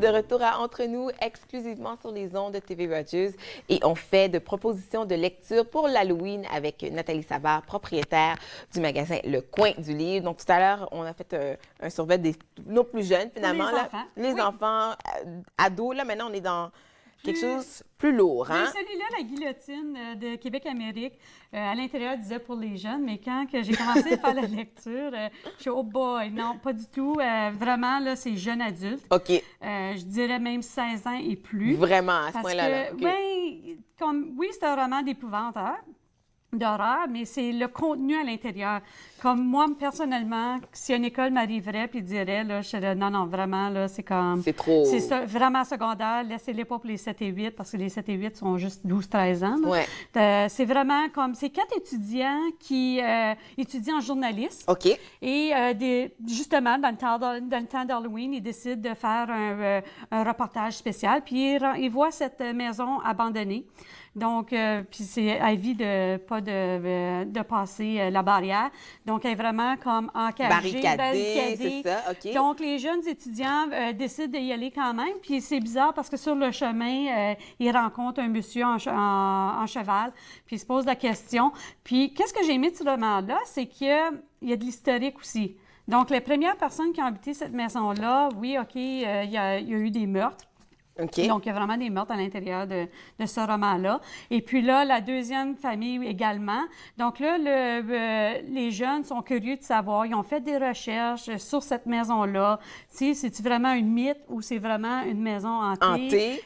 de retour à Entre nous, exclusivement sur les ondes de TV Rogers. Et on fait de propositions de lecture pour l'Halloween avec Nathalie Savard, propriétaire du magasin Le Coin du Livre. Donc, tout à l'heure, on a fait un survol des nos plus jeunes, finalement. Les enfants. Les Oui. enfants, ados. Là, maintenant, on est dans quelque chose plus lourd, hein? Celui-là, la guillotine de Québec-Amérique, à l'intérieur, disait pour les jeunes, mais quand que j'ai commencé à faire la lecture, je suis oh boy, non, pas du tout. Vraiment, là, c'est jeune adulte. OK. Je dirais même 16 ans et plus. Vraiment, à ce Parce point-là. Là. que, OK. ben, oui, c'est un roman d'épouvantable, d'horreur, mais c'est le contenu à l'intérieur. Comme moi, personnellement, si une école m'arriverait puis dirait, là, je serais, non, vraiment, là, c'est comme... C'est trop... C'est vraiment secondaire. Laissez-les pas pour les 7 et 8, parce que les 7 et 8 sont juste 12-13 ans. Ouais. C'est vraiment comme... C'est 4 étudiants qui étudient en journalisme. OK. Et justement, dans le temps d'Halloween, ils décident de faire un reportage spécial. Puis ils voient cette maison abandonnée. Donc, puis c'est avis de pas de passer la barrière. Donc, elle est vraiment comme encagée, barricadée, c'est ça, OK. Donc, les jeunes étudiants décident d'y aller quand même. Puis c'est bizarre parce que sur le chemin, ils rencontrent un monsieur en cheval, puis ils se posent la question. Puis, qu'est-ce que j'ai aimé de ce roman-là, c'est qu'il y a de l'historique aussi. Donc, les premières personnes qui ont habité cette maison-là, oui, OK, il y a eu des meurtres. OK. Donc, il y a vraiment des meurtres à l'intérieur de ce roman-là. Et puis là, la deuxième famille également. Donc là, les jeunes sont curieux de savoir. Ils ont fait des recherches sur cette maison-là. C'est-tu vraiment un mythe ou c'est vraiment une maison hantée?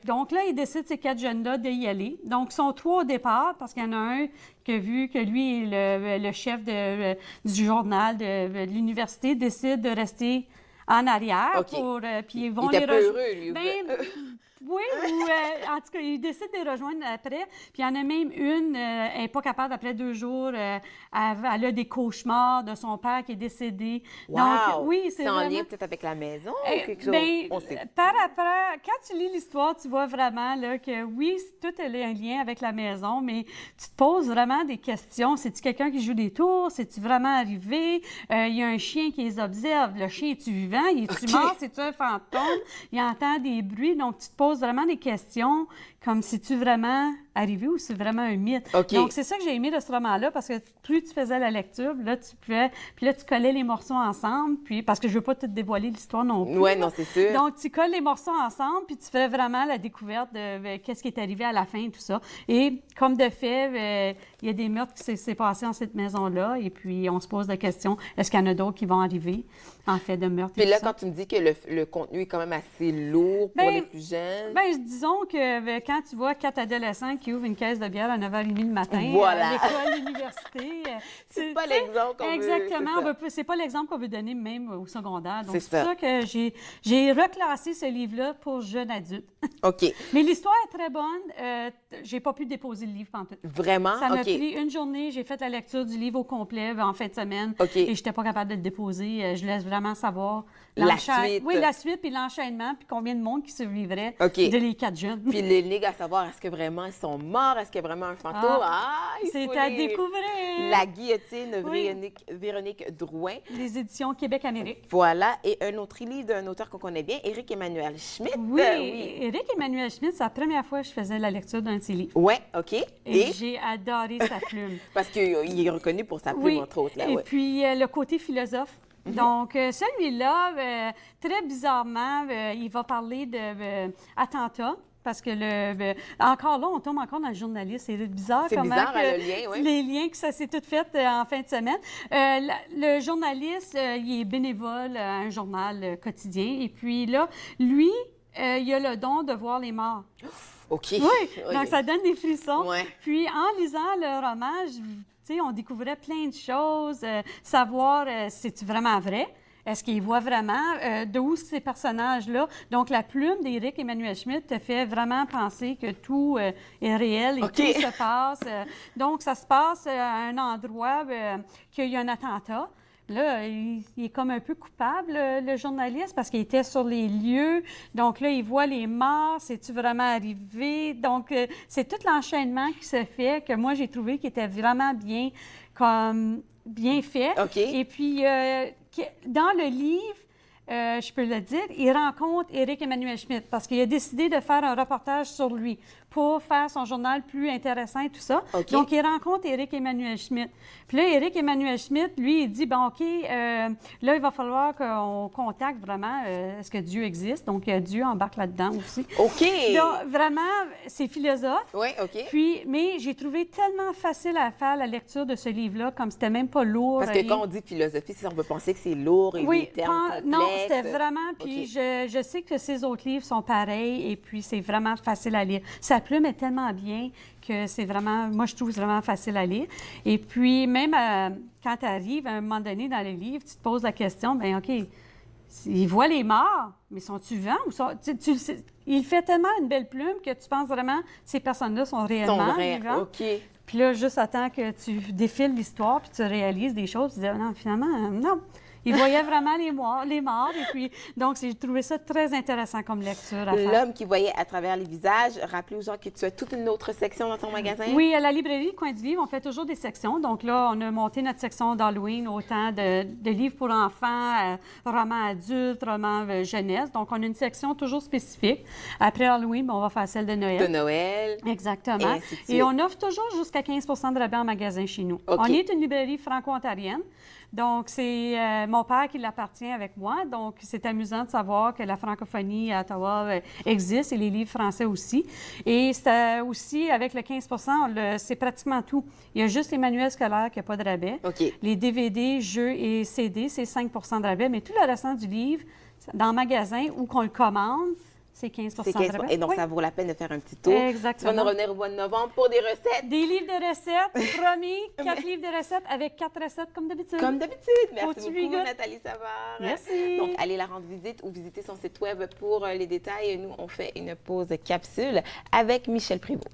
Donc là, ils décident, ces 4 jeunes-là, d'y aller. Donc, ils sont 3 au départ parce qu'il y en a un qui a vu que lui, le chef du journal de l'université, décide de rester en arrière. OK. Puis ils vont il était peu heureux, lui. Oui, ou en tout cas, ils décident de les rejoindre après. Puis il y en a même une, elle n'est pas capable, après 2 jours, elle a des cauchemars de son père qui est décédé. Wow! Donc, oui, c'est en vraiment... lien peut-être avec la maison ou quelque chose? Ben, On sait. par après, quand tu lis l'histoire, tu vois vraiment là, que oui, tout est un lien avec la maison, mais tu te poses vraiment des questions. C'est-tu quelqu'un qui joue des tours? C'est-tu vraiment arrivé? Il y a un chien qui les observe. Le chien, est-tu vivant? Il est-tu mort? C'est-tu un fantôme? Il entend des bruits. Donc, tu te poses vraiment des questions comme si tu vraiment arrivé ou c'est vraiment un mythe. Okay. Donc, c'est ça que j'ai aimé de ce roman-là, parce que plus tu faisais la lecture, là, tu pouvais... Puis là, tu collais les morceaux ensemble, puis parce que je veux pas te dévoiler l'histoire non plus. Oui, non, c'est sûr. Donc, tu colles les morceaux ensemble, puis tu fais vraiment la découverte de qu'est-ce qui est arrivé à la fin et tout ça. Et comme de fait, il y a des meurtres qui s'est passé dans cette maison-là, et puis on se pose la question, est-ce qu'il y en a d'autres qui vont arriver en fait de meurtre? Puis là, quand tu me dis que le contenu est quand même assez lourd pour les plus jeunes... Bien, disons que quand tu vois 4 adolescents qui ouvrent une caisse de bière à 9h30 le matin, voilà. À l'école, l'université... c'est pas l'exemple qu'on veut... Exactement. C'est pas l'exemple qu'on veut donner même au secondaire. Donc, c'est ça pour ça que j'ai reclassé ce livre-là pour jeunes adultes. OK. Mais l'histoire est très bonne. J'ai pas pu déposer le livre pantoute. Vraiment? Ça m'a pris une journée. J'ai fait la lecture du livre au complet en fin de semaine. OK. Et je n'étais pas capable de le déposer. Je laisse vraiment savoir la suite. Oui, la suite, puis l'enchaînement, puis combien de monde qui survivrait de les 4 jeunes. Puis l'énigme à savoir, est-ce que vraiment ils sont morts? Est-ce qu'il y a vraiment un fantôme? C'est à découvrir! La guillotine, Véronique Drouin. Les éditions Québec-Amérique. Voilà. Et un autre livre d'un auteur qu'on connaît bien, Éric-Emmanuel Schmitt. Oui, Éric-Emmanuel Schmitt, c'est la première fois que je faisais la lecture d'un de ses livres. Oui, OK. Et j'ai adoré sa plume. Parce qu'il est reconnu pour sa plume, entre autres. Là, et puis le côté philosophe. Donc, celui-là, très bizarrement, il va parler d'attentats. Parce que encore là, on tombe encore dans le journaliste. C'est bizarre comment le lien, oui. Les liens que ça s'est tout fait en fin de semaine. Le journaliste, il est bénévole à un journal quotidien. Et puis là, lui, il a le don de voir les morts. OK. Oui, donc ça donne des frissons. Ouais. Puis en lisant le roman, on découvrait plein de choses, savoir c'est-tu vraiment vrai? Est-ce qu'il voit vraiment d'où ces personnages-là? Donc, la plume d'Éric-Emmanuel Schmitt te fait vraiment penser que tout est réel et tout se passe. Donc, ça se passe à un endroit qu'il y a un attentat. Là, il est comme un peu coupable, le journaliste, parce qu'il était sur les lieux. Donc là, il voit les morts. C'est-tu vraiment arrivé? Donc, c'est tout l'enchaînement qui se fait que moi, j'ai trouvé qui était vraiment bien fait. Okay. Et puis, dans le livre, je peux le dire, il rencontre Éric-Emmanuel Schmitt parce qu'il a décidé de faire un reportage sur lui pour faire son journal plus intéressant et tout ça. OK. Donc, il rencontre Éric-Emmanuel Schmitt. Puis là, Éric-Emmanuel Schmitt, lui, il dit, bon, OK, là, il va falloir qu'on contacte vraiment, est-ce que Dieu existe? Donc, Dieu embarque là-dedans aussi. OK! Donc, vraiment, c'est philosophe. Oui, OK. Puis, mais j'ai trouvé tellement facile à faire la lecture de ce livre-là, comme c'était même pas lourd. Parce que rien. quand on dit philosophie, on peut penser que c'est lourd et des termes complexes. Non, c'était vraiment. Puis OK. je sais que ces autres livres sont pareils et puis c'est vraiment facile à lire. Sa plume est tellement bien que c'est vraiment, moi je trouve vraiment facile à lire. Et puis même quand tu arrives à un moment donné dans le livre, tu te poses la question, bien OK, il voit les morts, mais sont-tu vivants ou sont, il fait tellement une belle plume que tu penses vraiment que ces personnes-là sont réellement vivantes. OK. Puis là, juste attends que tu défiles l'histoire puis tu réalises des choses, tu dis, non, finalement, non. Il voyait vraiment les morts. Et puis, donc, j'ai trouvé ça très intéressant comme lecture à faire. L'homme qui voyait à travers les visages. Rappelez aux gens que tu as toute une autre section dans ton magasin. Oui, à la librairie Coin du Livre, on fait toujours des sections. Donc là, on a monté notre section d'Halloween, autant de livres pour enfants, romans adultes, romans jeunesse. Donc, on a une section toujours spécifique. Après Halloween, on va faire celle de Noël. De Noël. Exactement. ainsi de suite. Et on offre toujours jusqu'à 15 de rabais en magasin chez nous. OK. On est une librairie franco-ontarienne. Donc, c'est mon père qui l'appartient avec moi. Donc, c'est amusant de savoir que la francophonie à Ottawa existe et les livres français aussi. Et c'est aussi, avec le 15 c'est pratiquement tout. Il y a juste les manuels scolaires qui n'ont pas de rabais. OK. Les DVD, jeux et CD, c'est 5 de rabais. Mais tout le restant du livre, dans le magasin ou qu'on le commande, c'est 15 C'est 15 de rabais. Et donc, Oui. ça vaut la peine de faire un petit tour. Exactement. Tu vas nous revenir au mois de novembre pour des recettes. Des livres de recettes, promis, 4 livres de recettes avec 4 recettes comme d'habitude. Comme d'habitude. Faut que Merci tu lui beaucoup, goûtes. Nathalie Savard. Merci. Donc, allez la rendre visite ou visiter son site web pour les détails. Nous, on fait une pause capsule avec Michel Prévost.